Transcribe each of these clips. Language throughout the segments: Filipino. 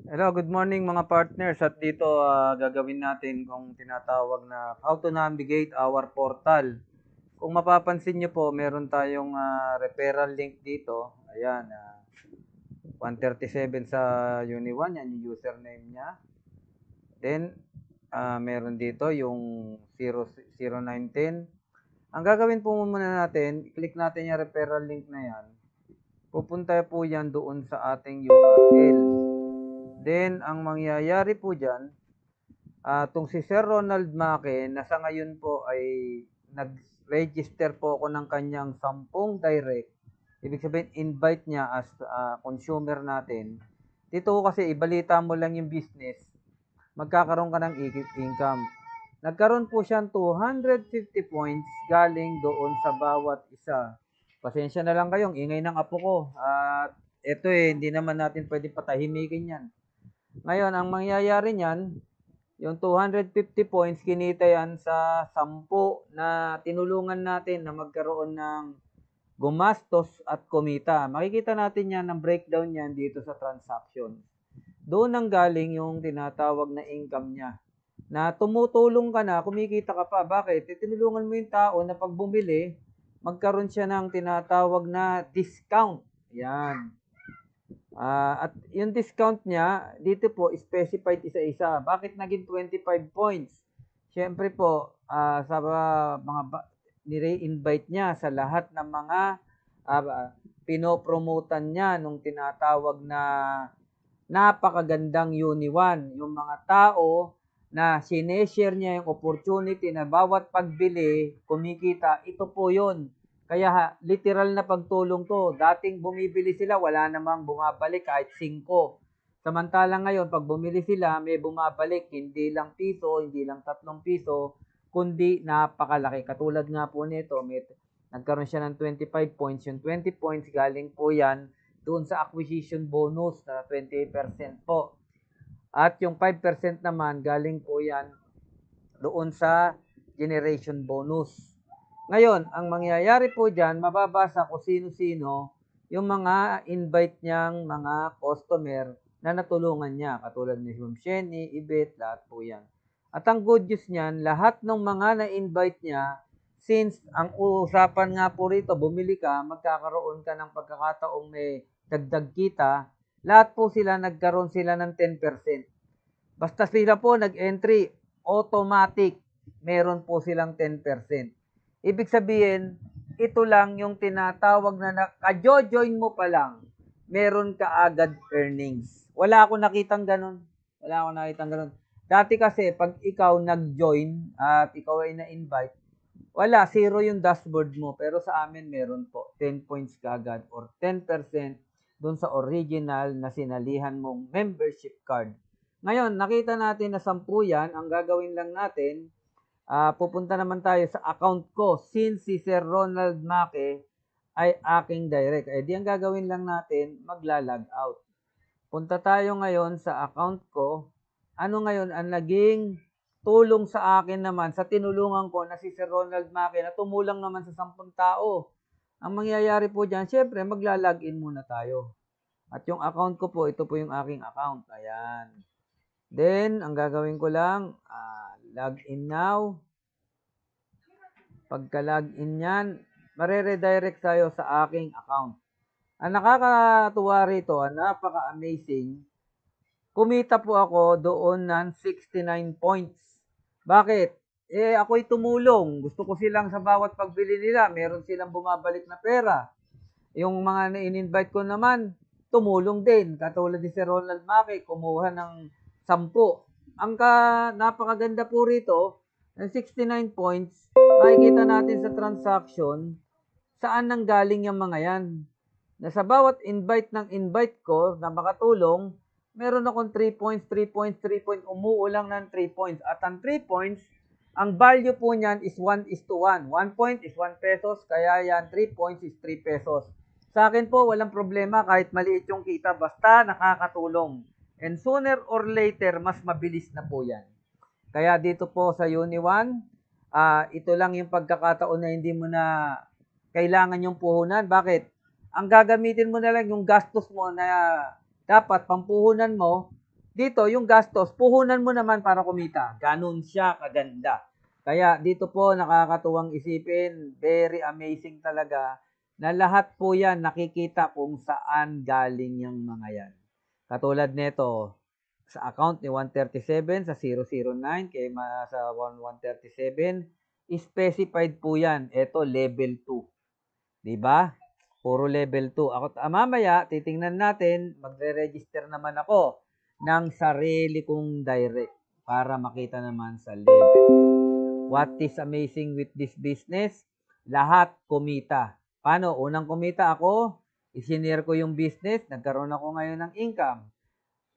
Hello, good morning mga partners. At dito gagawin natin kung tinatawag na how to navigate our portal. Kung mapapansin nyo po, meron tayong referral link dito. Ayan, 137 sa Uni1, yan yung username niya. Then, meron dito yung 0910. Ang gagawin po muna natin, click natin yung referral link na yan. Pupunta po yan doon sa ating URL. Then, ang mangyayari po dyan, itong si Sir Ronald Maque, na sa ngayon po ay nag-register po ako ng kanyang 10 direct. Ibig sabihin, invite niya as consumer natin. Dito kasi, ibalita mo lang yung business, magkakaroon ka ng income. Nagkaroon po siya ng 250 points galing doon sa bawat isa. Pasensya na lang kayong ingay ng apo ko. At ito hindi naman natin pwede patahimikin yan. Ngayon, ang mangyayari niyan, yung 250 points, kinita yan sa 10 na tinulungan natin na magkaroon ng gumastos at kumita. Makikita natin yan ng breakdown yan dito sa transaction. Doon ang galing yung tinatawag na income niya. Na tumutulong ka na, kumikita ka pa. Bakit? Tinulungan mo yung tao na pag bumili, magkaroon siya ng tinatawag na discount. Yan. At yung discount niya, dito po, specified isa-isa. Bakit naging 25 points? Siyempre po, sa mga nire-invite niya sa lahat ng mga pinopromotan niya nung tinatawag na napakagandang Uni1. Yung mga tao na sineshare niya yung opportunity na bawat pagbili, kumikita, ito po yun. Kaya literal na pagtulong to. Dating bumibili sila, wala namang bumabalik kahit 5. Samantalang ngayon, pag bumili sila, may bumabalik, hindi lang piso, hindi lang 3 piso, kundi napakalaki. Katulad nga po nito, nagkaroon siya ng 25 points. Yung 20 points galing po yan doon sa acquisition bonus na 20% po. At yung 5% naman, galing po yan doon sa generation bonus. Ngayon, ang mangyayari po dyan, mababasa ko sino-sino yung mga invite niyang mga customer na natulungan niya. Katulad ni Ma'am Shenny, Ibet, lahat po yan. At ang good news niyan, lahat ng mga na-invite niya, since ang usapan nga po rito, bumili ka, magkakaroon ka ng pagkakataong may dagdag kita, lahat po sila nagkaroon sila ng 10%. Basta sila po nag-entry, automatic, meron po silang 10%. Ibig sabihin, ito lang yung tinatawag na naka-join mo pa lang, meron ka agad earnings. Wala akong nakitang ganun. Dati kasi, pag ikaw nag-join at ikaw ay na-invite, wala, zero yung dashboard mo. Pero sa amin, meron po 10 points kagad or 10% dun sa original na sinalihan mong membership card. Ngayon, nakita natin na 10 yan. Ang gagawin lang natin, pupunta naman tayo sa account ko. Since si Sir Ronald Maque ay aking direct. Di ang gagawin lang natin, magla-log out. Punta tayo ngayon sa account ko. Ano ngayon ang naging tulong sa akin naman sa tinulungan ko na si Sir Ronald Maque na tumulong naman sa 10 tao. Ang mangyayari po dyan, syempre magla-login muna tayo. At yung account ko po, ito po yung aking account. Ayan. Then, ang gagawin ko lang, login now. Pagka-login yan, mare-redirect tayo sa aking account. Ang nakakatuwa rito, napaka-amazing, kumita po ako doon ng 69 points. Bakit? Ako'y tumulong. Gusto ko silang sa bawat pagbili nila, meron silang bumabalik na pera. Yung mga na-invite ko naman, tumulong din. Katulad ni Sir Ronald Maque, kumuha ng 10. Ang napakaganda po rito, ng 69 points, makikita natin sa transaction, saan nanggaling yung mga yan. Na sa bawat invite ko na makatulong, meron akong 3 points, 3 points, 3 points, umuulang ng 3 points. At ang 3 points, ang value po niyan is 1:1. 1 point is 1 pesos, kaya yan 3 points is 3 pesos. Sa akin po, walang problema kahit maliit yung kita, basta nakakatulong. And sooner or later, mas mabilis na po yan. Kaya dito po sa Uni1, ito lang yung pagkakataon na hindi mo na kailangan yung puhunan. Bakit? Ang gagamitin mo na lang yung gastos mo na dapat pampuhunan mo, Dito, yung gastos, puhunan mo naman para kumita. Ganun siya kaganda. Kaya dito po nakakatuwang isipin, very amazing talaga na lahat po yan nakikita kung saan galing yung mga yan. Katulad nito, sa account ni 137 sa 009 kay sa 137, specified po yan. Ito level 2. 'Di ba? Puro level 2. Ako mamaya titingnan natin, magre-register naman ako ng sarili kong direct para makita naman sa level 2. What is amazing with this business? Lahat kumita. Paano? Unang kumita ako, isinare ko yung business, nagkaroon ako ngayon ng income.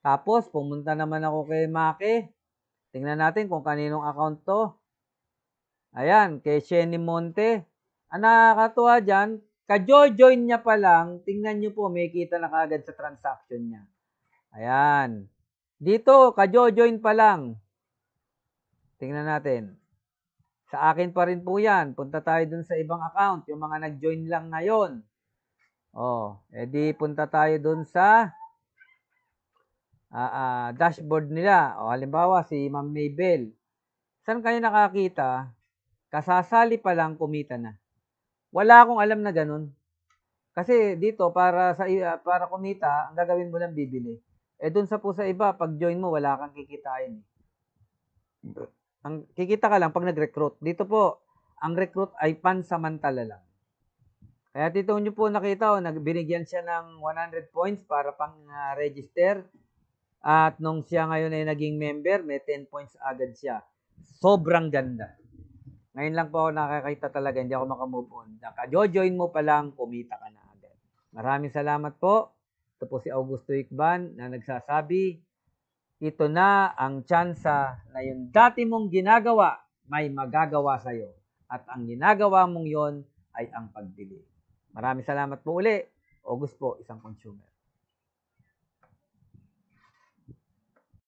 Tapos, pumunta naman ako kay Maki. Tingnan natin kung kaninong account to. Ayan, kay Shenny Monte. Ang nakakatuwa dyan, ka-join niya pa lang, tingnan nyo po, may kita na kagad sa transaction niya. Ayan. Dito, ka-join pa lang. Tingnan natin. Sa akin pa rin po yan. Punta tayo dun sa ibang account, yung mga nag-join lang ngayon. Edi punta tayo dun sa dashboard nila. Halimbawa, si Ma'am Maybell. Saan kayo nakakita? Kasasali pa lang, kumita na. Wala akong alam na ganun. Kasi dito, para kumita, ang gagawin mo lang bibili. Dun sa iba, pag join mo, wala kang kikitain. Ang kikita ka lang pag nag-recruit. Dito po, ang recruit ay pansamantala lang. Kaya dito nyo po nakita, binigyan siya ng 100 points para pang-register. At nung siya ngayon ay naging member, may 10 points agad siya. Sobrang ganda. Ngayon lang po ako nakakita talaga, hindi ako makamove on. Naka-join mo pa lang, kumita ka na agad. Maraming salamat po. Ito po si Augusto Ikban na nagsasabi, ito na ang tsansa na yung dati mong ginagawa, may magagawa sa'yo. At ang ginagawa mong yon ay ang pagbili. Maraming salamat po uli. August po, isang consumer.